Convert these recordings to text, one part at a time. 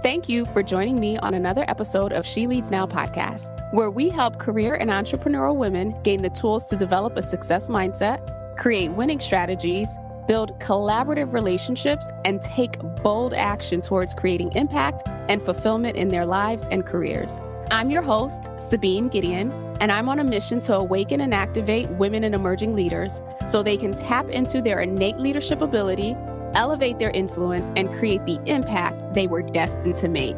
Thank you for joining me on another episode of She Leads Now podcast, where we help career and entrepreneurial women gain the tools to develop a success mindset, create winning strategies, build collaborative relationships, and take bold action towards creating impact and fulfillment in their lives and careers. I'm your host, Sabine Gideon, and I'm on a mission to awaken and activate women and emerging leaders so they can tap into their innate leadership ability, elevate their influence, and create the impact they were destined to make.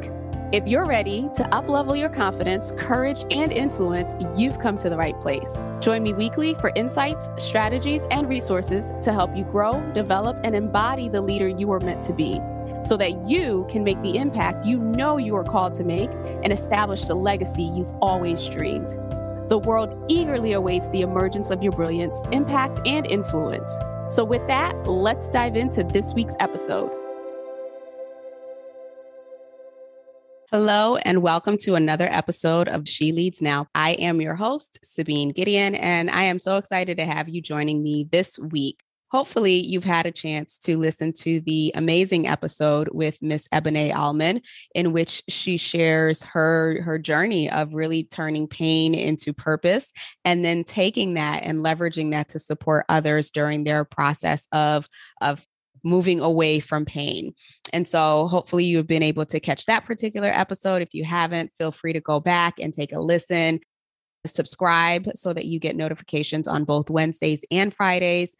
If you're ready to uplevel your confidence, courage, and influence, you've come to the right place. Join me weekly for insights, strategies, and resources to help you grow, develop, and embody the leader you were meant to be, so that you can make the impact you know you are called to make and establish the legacy you've always dreamed. The world eagerly awaits the emergence of your brilliance, impact, and influence. So with that, let's dive into this week's episode. Hello, and welcome to another episode of She Leads Now. I am your host, Sabine Gideon, and I am so excited to have you joining me this week. Hopefully, you've had a chance to listen to the amazing episode with Miss Ebony Allman, in which she shares her journey of really turning pain into purpose and then taking that and leveraging that to support others during their process of moving away from pain. And so hopefully you've been able to catch that particular episode. If you haven't, feel free to go back and take a listen, subscribe so that you get notifications on both Wednesdays and Fridays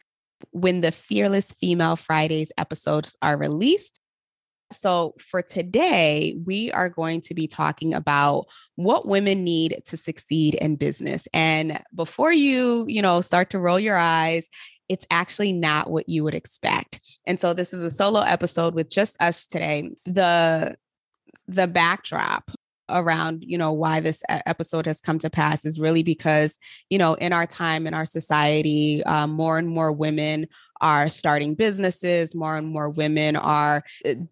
when the Fearless Female Fridays episodes are released. So for today, we are going to be talking about what women need to succeed in business. And before you start to roll your eyes, it's actually not what you would expect. And so this is a solo episode with just us today. The backdrop around, why this episode has come to pass is really because, in our time, in our society, more and more women are starting businesses. More and more women are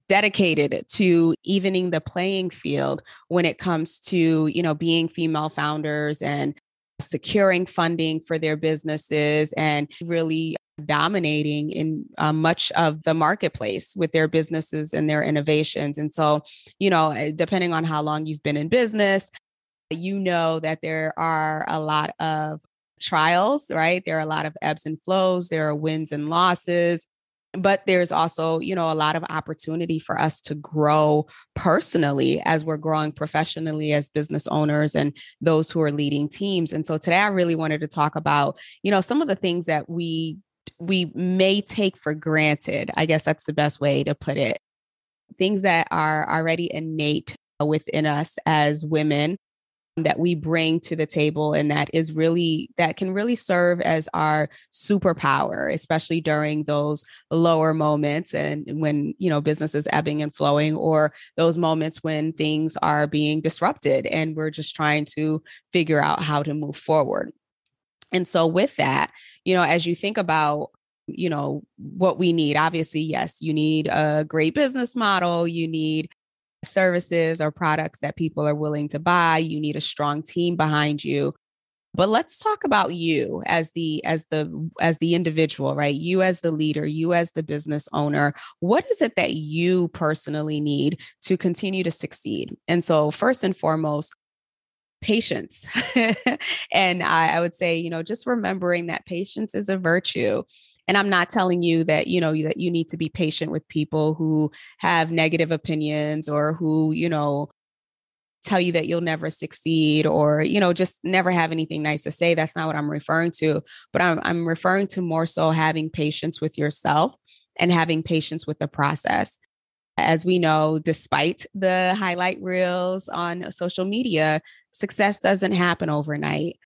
dedicated to evening the playing field when it comes to, being female founders and securing funding for their businesses and really dominating in much of the marketplace with their businesses and their innovations. And so, depending on how long you've been in business, that there are a lot of trials, right? There are a lot of ebbs and flows. There are wins and losses. But there's also, a lot of opportunity for us to grow personally as we're growing professionally as business owners and those who are leading teams. And so today I really wanted to talk about, some of the things that we may take for granted. I guess that's the best way to put it. Things that are already innate within us as women that we bring to the table, and that can really serve as our superpower, especially during those lower moments and when, business is ebbing and flowing, or those moments when things are being disrupted and we're just trying to figure out how to move forward. And so with that, as you think about, what we need, obviously, yes, you need a great business model, you need services or products that people are willing to buy. You need a strong team behind you. But let's talk about you as the individual, right? You as the leader, you as the business owner. What is it that you personally need to continue to succeed? And so first and foremost, patience. And I would say, just remembering that patience is a virtue. And I'm not telling you that, that you need to be patient with people who have negative opinions or who, tell you that you'll never succeed or, just never have anything nice to say. That's not what I'm referring to. But I'm referring to more so having patience with yourself and having patience with the process. As we know, despite the highlight reels on social media, success doesn't happen overnight.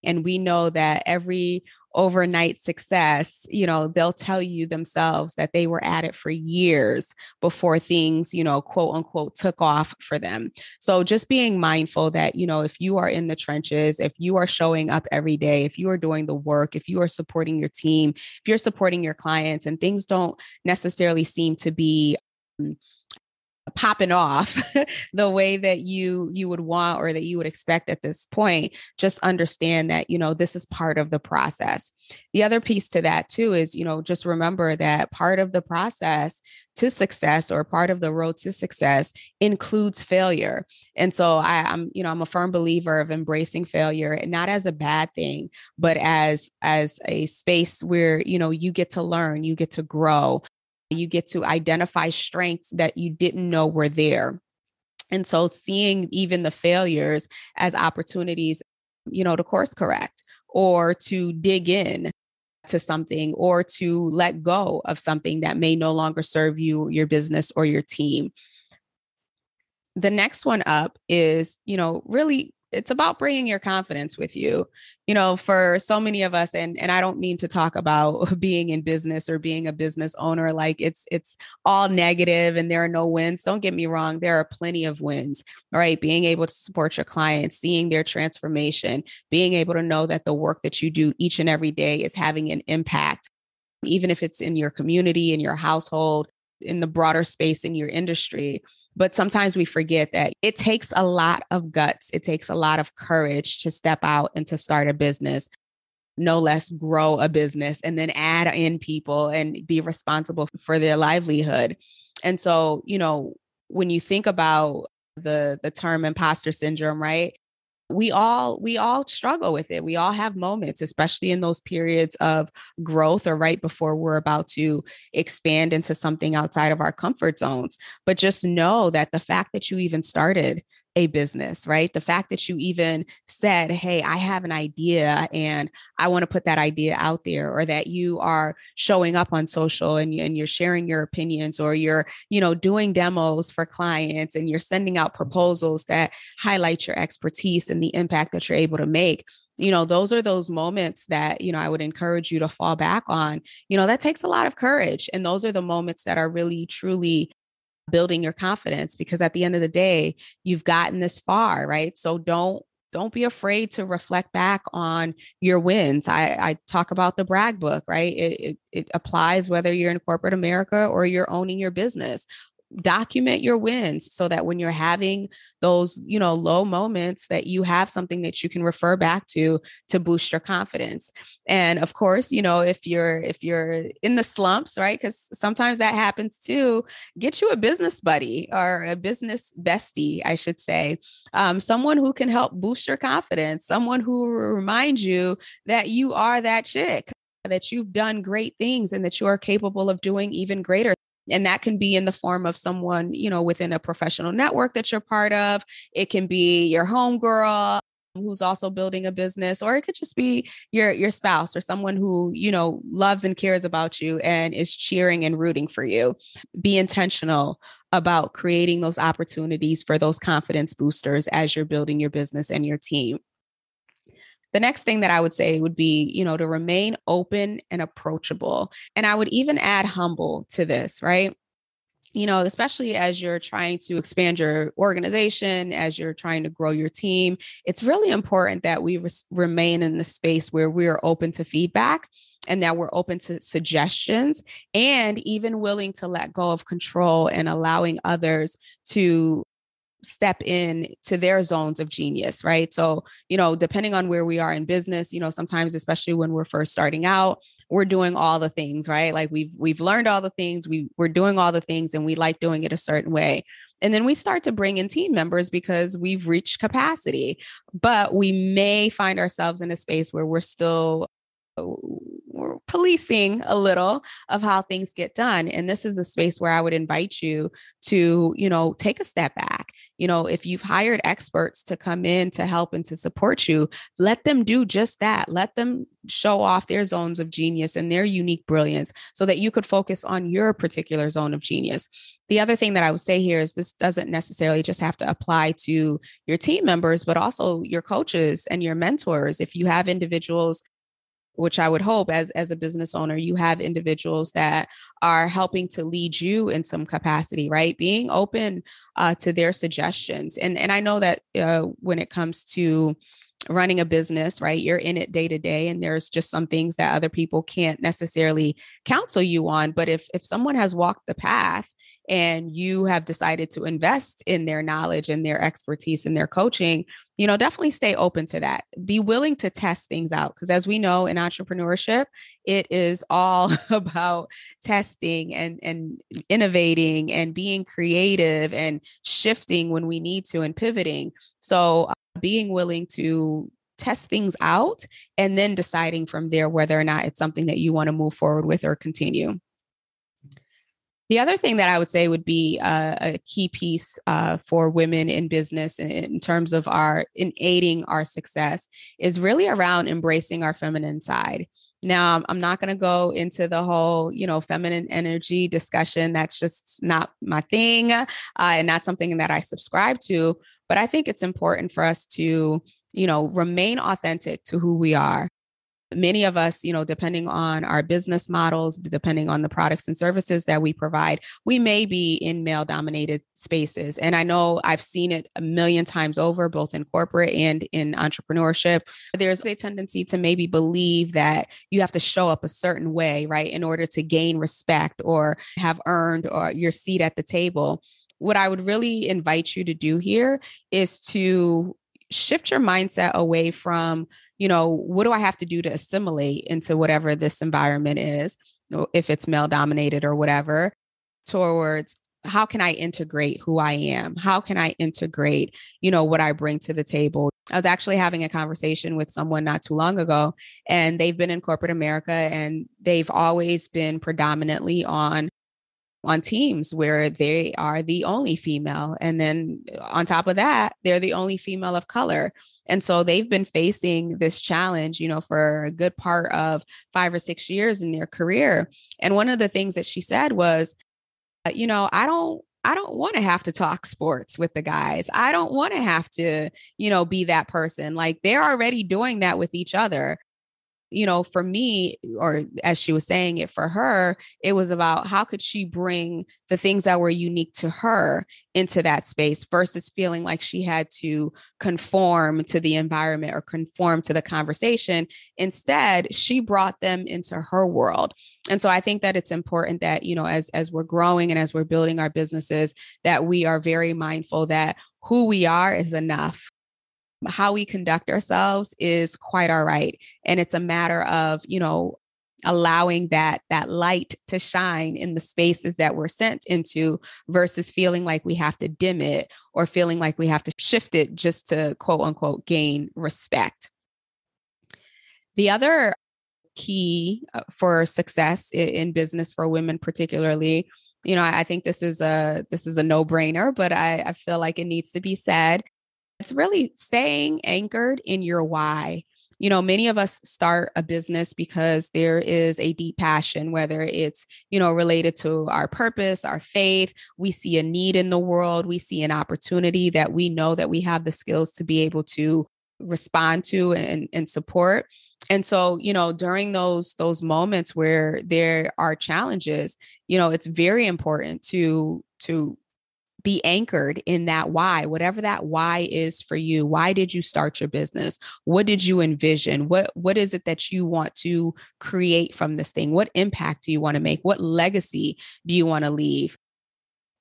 And we know that every overnight success, they'll tell you themselves that they were at it for years before things, quote unquote, took off for them. So just being mindful that, if you are in the trenches, if you are showing up every day, if you are doing the work, if you are supporting your team, if you're supporting your clients and things don't necessarily seem to be popping off the way that you would want or that you would expect at this point, just understand that, this is part of the process. The other piece to that too is, just remember that part of the process to success, or part of the road to success, includes failure. And so I'm a firm believer of embracing failure, not as a bad thing, but as a space where, you get to learn, you get to grow, you get to identify strengths that you didn't know were there. And so seeing even the failures as opportunities, to course correct, or to dig in to something, or to let go of something that may no longer serve you, your business, or your team. The next one up is, really, it's about bringing your confidence with you. For so many of us, and I don't mean to talk about being in business or being a business owner like it's all negative and there are no wins. Don't get me wrong, there are plenty of wins, right? Being able to support your clients, seeing their transformation, being able to know that the work that you do each and every day is having an impact, even if it's in your community, in your household, in the broader space in your industry. But sometimes we forget that it takes a lot of guts. It takes a lot of courage to step out and to start a business, no less grow a business, and then add in people and be responsible for their livelihood. And so, when you think about the term imposter syndrome, right? We all struggle with it. We all have moments, especially in those periods of growth or right before we're about to expand into something outside of our comfort zones. But just know that the fact that you even started a business, right? The fact that you even said, hey, I have an idea and I want to put that idea out there, or that you are showing up on social and you're sharing your opinions, or you're, doing demos for clients and you're sending out proposals that highlight your expertise and the impact that you're able to make. Those are those moments that, I would encourage you to fall back on. That takes a lot of courage. And those are the moments that are really, truly building your confidence, because at the end of the day, you've gotten this far, right? So don't be afraid to reflect back on your wins. I talk about the brag book, right? It applies whether you're in corporate America or you're owning your business. Document your wins so that when you're having those, low moments, that you have something that you can refer back to boost your confidence. And of course, if you're in the slumps, right? Because sometimes that happens too, get you a business buddy or a business bestie, I should say. Someone who can help boost your confidence, someone who will remind you that you are that chick, that you've done great things and that you are capable of doing even greater. And that can be in the form of someone, within a professional network that you're part of. It can be your homegirl who's also building a business, or it could just be your spouse or someone who, loves and cares about you and is cheering and rooting for you. Be intentional about creating those opportunities for those confidence boosters as you're building your business and your team. The next thing that I would say would be, to remain open and approachable. And I would even add humble to this, right? Especially as you're trying to expand your organization, as you're trying to grow your team, it's really important that we remain in the space where we are open to feedback and that we're open to suggestions, and even willing to let go of control and allowing others to step in to their zones of genius, right? So, depending on where we are in business, sometimes, especially when we're first starting out, we're doing all the things, right? Like we've learned all the things, we're doing all the things, and we like doing it a certain way. And then we start to bring in team members because we've reached capacity, but we may find ourselves in a space where we're policing a little of how things get done. And this is a space where I would invite you to, take a step back. If you've hired experts to come in to help and to support you, let them do just that. Let them show off their zones of genius and their unique brilliance so that you could focus on your particular zone of genius. The other thing that I would say here is this doesn't necessarily just have to apply to your team members, but also your coaches and your mentors. If you have individuals, which I would hope as a business owner, you have individuals that are helping to lead you in some capacity, right? Being open to their suggestions. And I know that when it comes to running a business, right? You're in it day to day, and there's just some things that other people can't necessarily counsel you on. But if someone has walked the path and you have decided to invest in their knowledge and their expertise and their coaching, definitely stay open to that. Be willing to test things out. Because as we know in entrepreneurship, it is all about testing and innovating and being creative and shifting when we need to and pivoting. So being willing to test things out and then deciding from there whether or not it's something that you want to move forward with or continue. The other thing that I would say would be a key piece for women in business in terms of in aiding our success is really around embracing our feminine side. Now, I'm not going to go into the whole, feminine energy discussion. That's just not my thing and not something that I subscribe to. But I think it's important for us to, remain authentic to who we are. Many of us, depending on our business models, depending on the products and services that we provide, we may be in male dominated spaces. And I know I've seen it a million times over, both in corporate and in entrepreneurship. There's a tendency to maybe believe that you have to show up a certain way, right, in order to gain respect or have earned or your seat at the table. What I would really invite you to do here is to shift your mindset away from, what do I have to do to assimilate into whatever this environment is, if it's male dominated or whatever, towards how can I integrate who I am? How can I integrate, what I bring to the table? I was actually having a conversation with someone not too long ago, and they've been in corporate America and they've always been predominantly on teams where they are the only female. And then on top of that, they're the only female of color. And so they've been facing this challenge, for a good part of 5 or 6 years in their career. And one of the things that she said was, I don't want to have to talk sports with the guys. I don't want to have to, be that person. Like they're already doing that with each other. For me, or as she was saying it for her, it was about how could she bring the things that were unique to her into that space versus feeling like she had to conform to the environment or conform to the conversation. Instead, she brought them into her world. And so I think that it's important that, as we're growing and as we're building our businesses, that we are very mindful that who we are is enough. How we conduct ourselves is quite all right. And it's a matter of, allowing that light to shine in the spaces that we're sent into versus feeling like we have to dim it or feeling like we have to shift it just to quote unquote gain respect. The other key for success in business for women, particularly, I think this is a no-brainer, but I feel like it needs to be said. It's really staying anchored in your why. Many of us start a business because there is a deep passion, whether it's, related to our purpose, our faith. We see a need in the world. We see an opportunity that we know that we have the skills to be able to respond to and support. And so, during those moments where there are challenges, it's very important to be anchored in that why, whatever that why is for you. Why did you start your business? What did you envision? What is it that you want to create from this thing? What impact do you want to make? What legacy do you want to leave?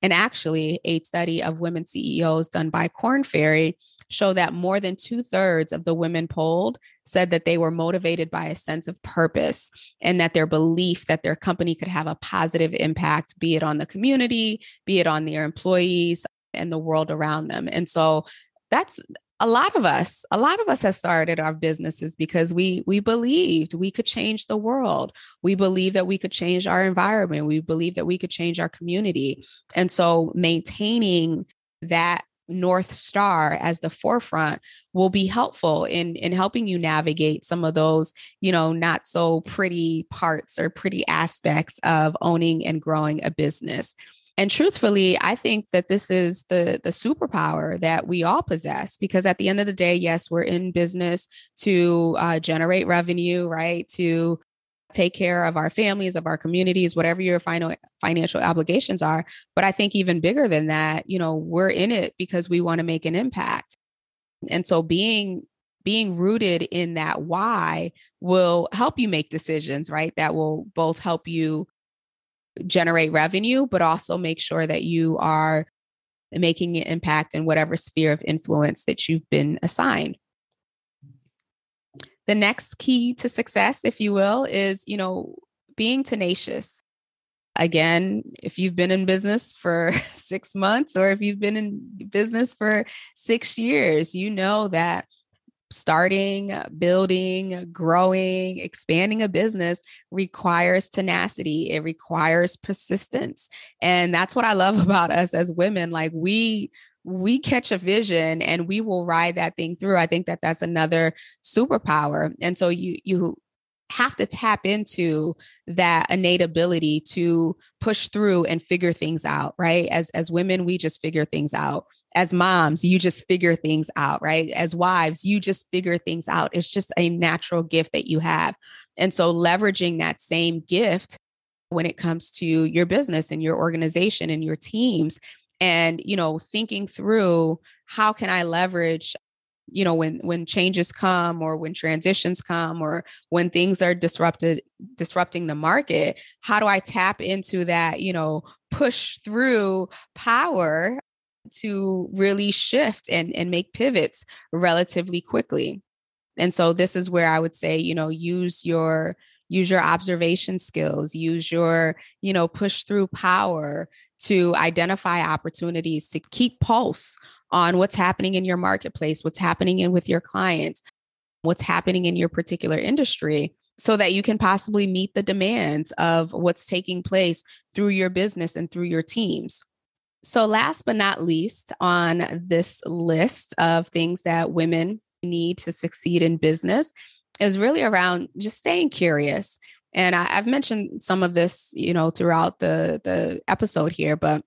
And actually, a study of women CEOs done by Korn Ferry show that more than 2/3 of the women polled said that they were motivated by a sense of purpose and that their belief that their company could have a positive impact, be it on the community, be it on their employees and the world around them. And so that's a lot of us have started our businesses because we believed we could change the world. We believed that we could change our environment. We believed that we could change our community. And so maintaining that North Star as the forefront will be helpful in helping you navigate some of those, not so pretty parts or pretty aspects of owning and growing a business. And truthfully, I think that this is the superpower that we all possess, because at the end of the day, yes, we're in business to generate revenue, right? To take care of our families, of our communities, whatever your financial obligations are. But I think even bigger than that, we're in it because we want to make an impact. And so being being rooted in that why will help you make decisions, right? That will both help you generate revenue, but also make sure that you are making an impact in whatever sphere of influence that you've been assigned. The next key to success, if you will, is, being tenacious. Again, if you've been in business for 6 months or if you've been in business for 6 years, you know that starting, building, growing, expanding a business requires tenacity. It requires persistence. And that's what I love about us as women. Like we catch a vision and we will ride that thing through. I think that that's another superpower. And so you have to tap into that innate ability to push through and figure things out, right? As women, we just figure things out. As moms, you just figure things out, right? As wives, you just figure things out. It's just a natural gift that you have. And so leveraging that same gift when it comes to your business and your organization and your teams and, thinking through how can I leverage when changes come or when transitions come or when things are disrupting the market, how do I tap into that, push through power to really shift and make pivots relatively quickly? And so this is where I would say, use your observation skills, use your, push through power to identify opportunities, to keep pulse on what's happening in your marketplace, what's happening with your clients, what's happening in your particular industry, so that you can possibly meet the demands of what's taking place through your business and through your teams. So last but not least on this list of things that women need to succeed in business is really around just staying curious. And I've mentioned some of this, throughout the episode here, but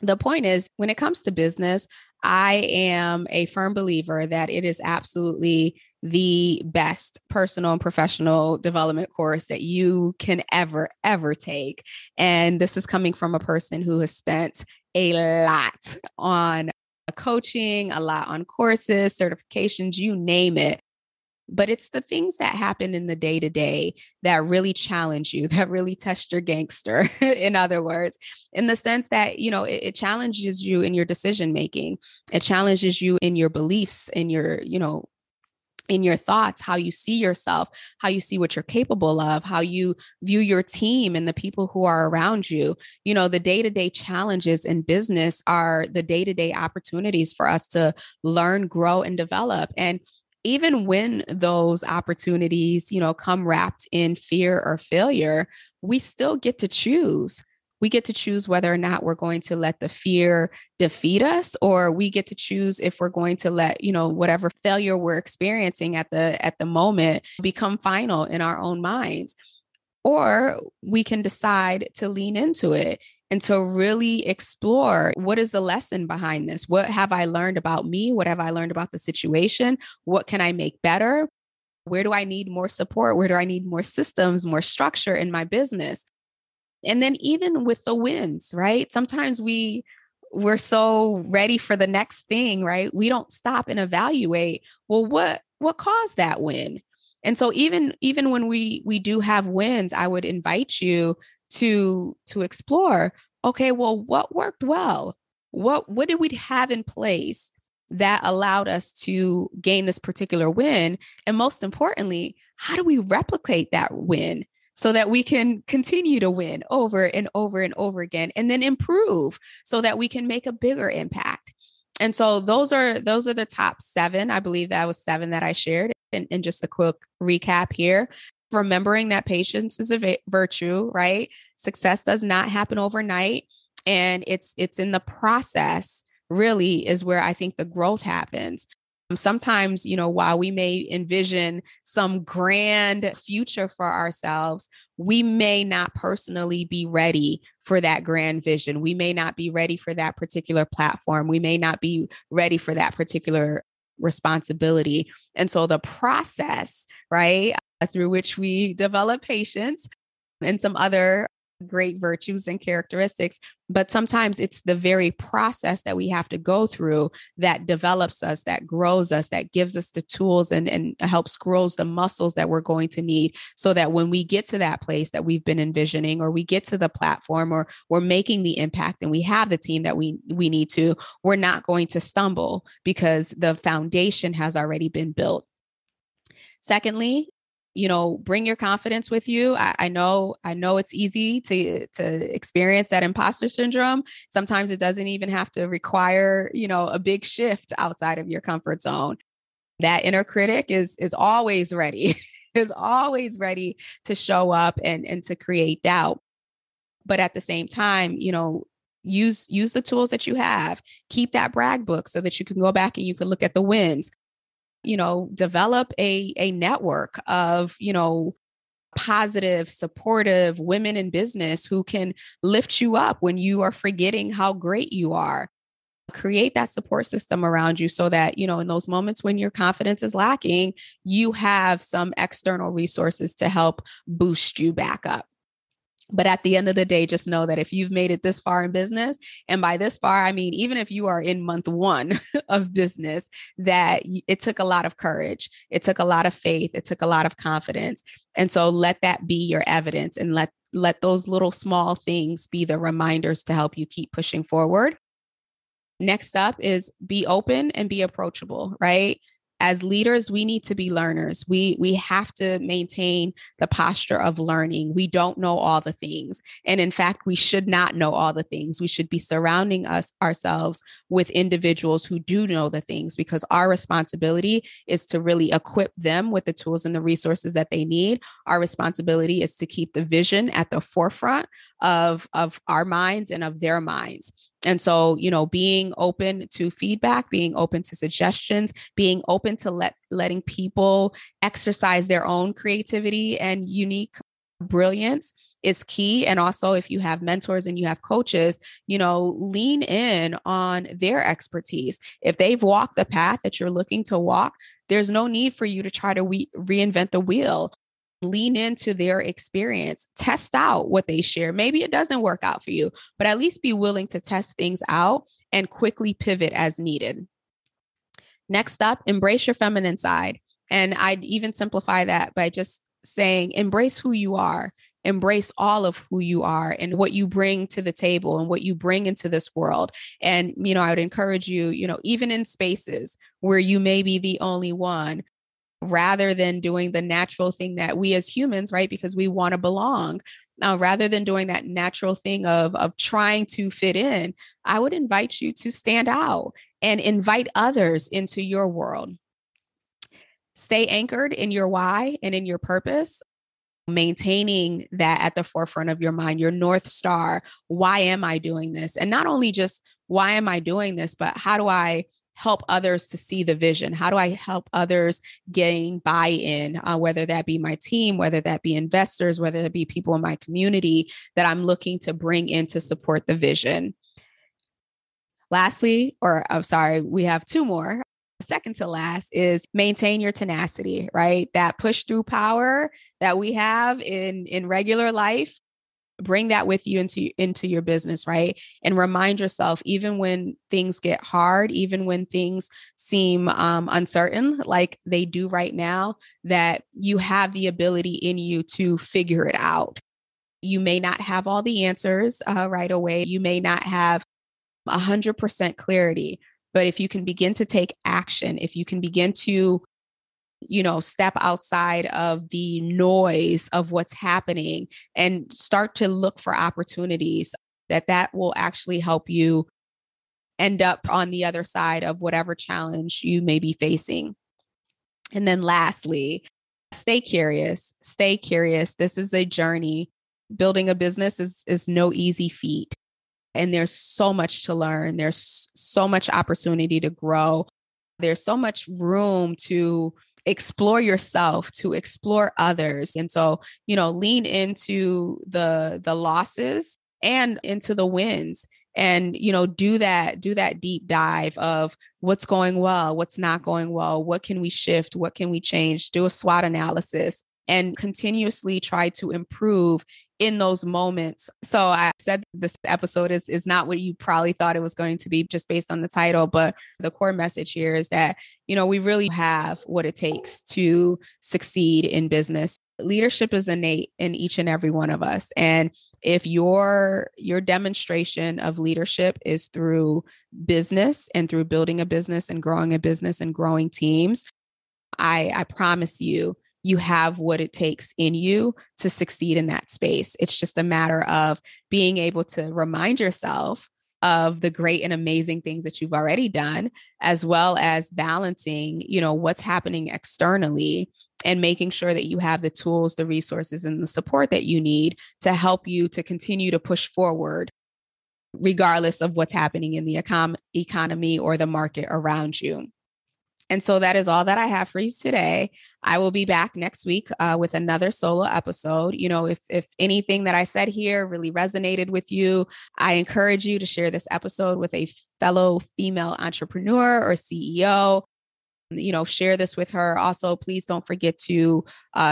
the point is, when it comes to business, I am a firm believer that it is absolutely the best personal and professional development course that you can ever take. And this is coming from a person who has spent a lot on coaching, a lot on courses, certifications, you name it. But it's the things that happen in the day to day that really challenge you, that really test your gangster, in other words, in the sense that, it challenges you in your decision making. It challenges you in your beliefs, in your, in your thoughts, how you see yourself, how you see what you're capable of, how you view your team and the people who are around you. The day-to-day challenges in business are the day-to-day opportunities for us to learn, grow, and develop. And even when those opportunities, come wrapped in fear or failure, we still get to choose. We get to choose whether or not we're going to let the fear defeat us, or we get to choose if we're going to let, whatever failure we're experiencing at the moment become final in our own minds. Or we can decide to lean into it and to really explore, what is the lesson behind this? What have I learned about me? What have I learned about the situation? What can I make better? Where do I need more support? Where do I need more systems, more structure in my business? And then even with the wins, right? Sometimes we're so ready for the next thing, right? We don't stop and evaluate, well, what caused that win? And so even when we do have wins, I would invite you to explore, okay, well, what worked well? What did we have in place that allowed us to gain this particular win? And most importantly, how do we replicate that win so that we can continue to win over and over and over again, and then improve so that we can make a bigger impact? And so those are the top 7. I believe that was 7 that I shared. And just a quick recap here. Remembering that patience is a virtue, right? Success does not happen overnight. And it's in the process really is where I think the growth happens. Sometimes, while we may envision some grand future for ourselves, we may not personally be ready for that grand vision. We may not be ready for that particular platform. We may not be ready for that particular responsibility. And so the process, right, through which we develop patience and some other great virtues and characteristics, but sometimes it's the very process that we have to go through that develops us, that grows us, that gives us the tools and helps grows the muscles that we're going to need so that when we get to that place that we've been envisioning, or we get to the platform, or we're making the impact and we have the team that we need to, we're not going to stumble because the foundation has already been built. Secondly, bring your confidence with you. I know it's easy to experience that imposter syndrome. Sometimes it doesn't even have to require, a big shift outside of your comfort zone. That inner critic is always ready, is always ready to show up and to create doubt. But at the same time, use the tools that you have. Keep that brag book so that you can go back and you can look at the wins. Develop a network of, positive, supportive women in business who can lift you up when you are forgetting how great you are. Create that support system around you so that, in those moments when your confidence is lacking, you have some external resources to help boost you back up. But at the end of the day, just know that if you've made it this far in business, and by this far, I mean, even if you are in month 1 of business, that it took a lot of courage. It took a lot of faith. It took a lot of confidence. And so let that be your evidence, and let those little small things be the reminders to help you keep pushing forward. Next up is be open and be approachable, right? As leaders, we need to be learners. We have to maintain the posture of learning. We don't know all the things. And in fact, we should not know all the things. We should be surrounding ourselves with individuals who do know the things, because our responsibility is to really equip them with the tools and the resources that they need. Our responsibility is to keep the vision at the forefront of our minds and of their minds. And so, being open to feedback, being open to suggestions, being open to letting people exercise their own creativity and unique brilliance is key. And also, if you have mentors and you have coaches, lean in on their expertise. If they've walked the path that you're looking to walk, there's no need for you to try to reinvent the wheel. Lean into their experience, test out what they share. Maybe it doesn't work out for you, but at least be willing to test things out and quickly pivot as needed. Next up, embrace your feminine side. And I'd even simplify that by just saying, embrace who you are, embrace all of who you are and what you bring to the table and what you bring into this world. And, I would encourage you, even in spaces where you may be the only one, rather than doing the natural thing that we as humans, right? Because we want to belong. Now, rather than doing that natural thing of trying to fit in, I would invite you to stand out and invite others into your world. Stay anchored in your why and in your purpose, maintaining that at the forefront of your mind, your North Star. Why am I doing this? And not only just why am I doing this, but how do I help others to see the vision? How do I help others gain buy-in, whether that be my team, whether that be investors, whether it be people in my community that I'm looking to bring in to support the vision? Lastly, we have 2 more. Second to last is maintain your tenacity, right? That push through power that we have in regular life. Bring that with you into your business, right? And remind yourself, even when things get hard, even when things seem uncertain, like they do right now, that you have the ability in you to figure it out. You may not have all the answers right away. You may not have 100% clarity, but if you can begin to take action, if you can begin to step outside of the noise of what's happening and start to look for opportunities, that will actually help you end up on the other side of whatever challenge you may be facing. And then lastly, stay curious. Stay curious. This is a journey. Building a business is no easy feat. And there's so much to learn. There's so much opportunity to grow. There's so much room to explore yourself, to explore others. And so, lean into the losses and into the wins, and, do that deep dive of what's going well, what's not going well, what can we shift, what can we change, do a SWOT analysis, and continuously try to improve in those moments. So I said this episode is not what you probably thought it was going to be just based on the title, but the core message here is that, we really have what it takes to succeed in business. Leadership is innate in each and every one of us. And if your demonstration of leadership is through business and through building a business and growing teams, I promise you have what it takes in you to succeed in that space. It's just a matter of being able to remind yourself of the great and amazing things that you've already done, as well as balancing, what's happening externally and making sure that you have the tools, the resources, and the support that you need to help you to continue to push forward, regardless of what's happening in the economy or the market around you. And so that is all that I have for you today. I will be back next week with another solo episode. If anything that I said here really resonated with you, I encourage you to share this episode with a fellow female entrepreneur or CEO. Share this with her. Also, please don't forget to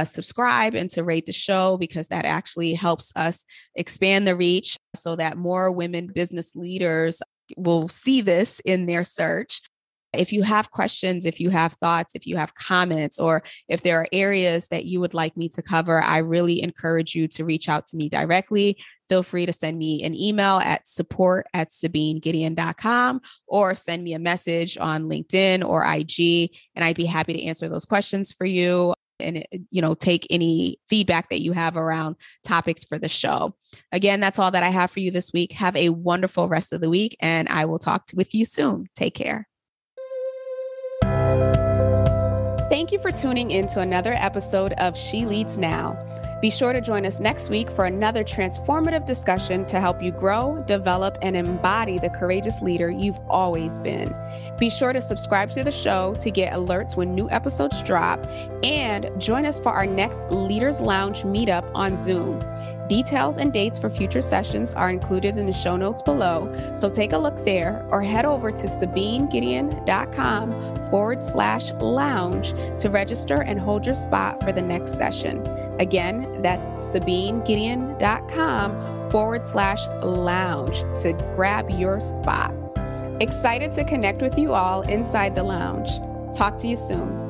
subscribe and to rate the show, because that actually helps us expand the reach so that more women business leaders will see this in their search. If you have questions, if you have thoughts, if you have comments, or if there are areas that you would like me to cover, I really encourage you to reach out to me directly. Feel free to send me an email at support@SabineGideon.com or send me a message on LinkedIn or IG, and I'd be happy to answer those questions for you and, take any feedback that you have around topics for the show. Again, that's all that I have for you this week. Have a wonderful rest of the week, and I will talk with you soon. Take care. Thank you for tuning in to another episode of She Leads Now. Be sure to join us next week for another transformative discussion to help you grow, develop, and embody the courageous leader you've always been. Be sure to subscribe to the show to get alerts when new episodes drop, and join us for our next Leaders Lounge meetup on Zoom. Details and dates for future sessions are included in the show notes below, so take a look there or head over to SabineGideon.com/lounge to register and hold your spot for the next session. Again, that's SabineGideon.com/lounge to grab your spot. Excited to connect with you all inside the lounge. Talk to you soon.